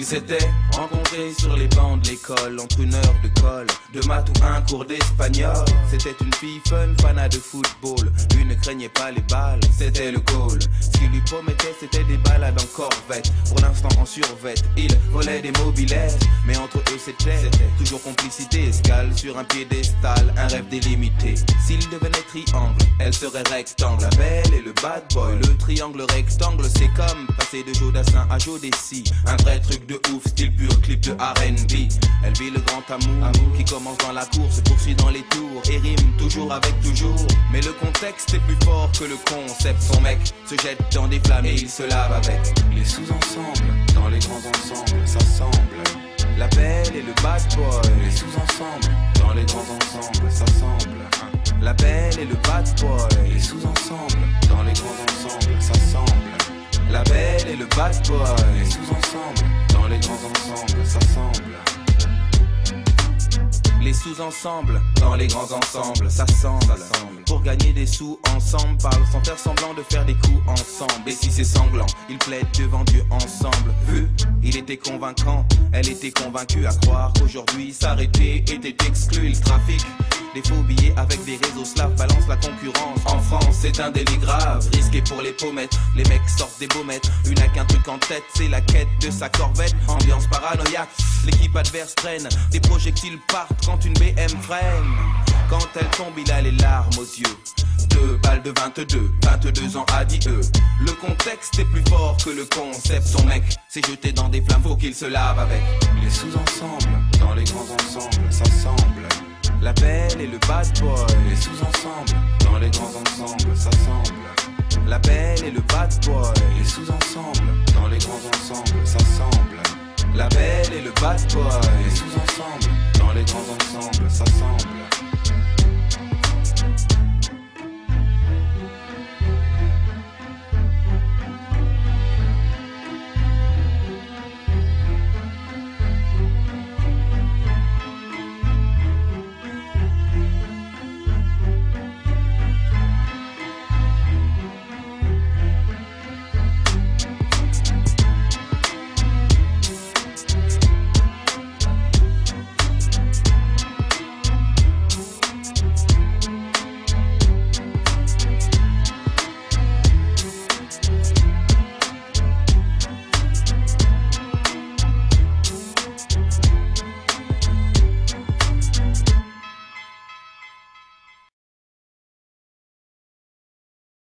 Ils s'étaient rencontrés sur les bancs de l'école, entre une heure de colle, de maths ou un cours d'espagnol. C'était une fille fun, fanat de football. Lui ne craignait pas les balles, c'était le goal. Ce qu'il lui promettait, c'était des balades en corvette. Pour l'instant en survette, il volait des mobilettes. Mais entre eux c'était toujours complicité. Escale sur un piédestal, un rêve délimité. S'il devenait triangle, elle serait rectangle. La belle et le bad boy, le triangle rectangle. C'est comme passer de Jodassin à Jodeci. Un vrai truc de ouf, style pur clip de R&B. Elle vit le grand amour qui commence dans la cour, se poursuit dans les tours et rime toujours avec toujours. Mais le contexte est plus fort que le concept. Son mec se jette dans des flammes et il se lave avec. Les sous-ensembles, dans les grands ensembles, ça semble. La belle et le bad boy. Les sous-ensembles, dans les grands ensembles, ça semble. La belle et le bad boy. Les sous-ensembles, dans les grands ensembles, ça semble. La belle et le bad boy. Les sous-ensembles, dans les grands ensembles, ça semble. Les sous-ensembles, dans les grands ensembles, ça semble. Pour gagner des sous ensemble, parle sans faire semblant de faire des coups ensemble. Et si c'est sanglant, ils plaident devant Dieu ensemble. Vu, il était convaincant, elle était convaincue à croire qu'aujourd'hui s'arrêter était exclu. Il trafic des faux billets avec des réseaux slaves, balance la concurrence. En France, c'est un délit grave, risqué pour les pommettes. Les mecs sortent des baumettes, une a qu'un truc en tête, c'est la quête de sa corvette. Ambiance paranoïaque, l'équipe adverse traîne, des projectiles partent quand une BM freine. Quand elle tombe, il a les larmes aux yeux. 2 balles de 22 ans a dit eux. Le contexte est plus fort que le concept. Son mec s'est jeté dans des flammes, faut qu'il se lave avec. Les sous-ensembles, dans les grands ensembles, ça semble. La belle et le bad boy. Les sous-ensembles, dans les grands ensembles, ça semble. La belle et le bad boy. Les sous-ensembles, dans les grands ensembles, ça semble. La belle et le bad boy. Les sous-ensembles, dans les grands ensembles, ça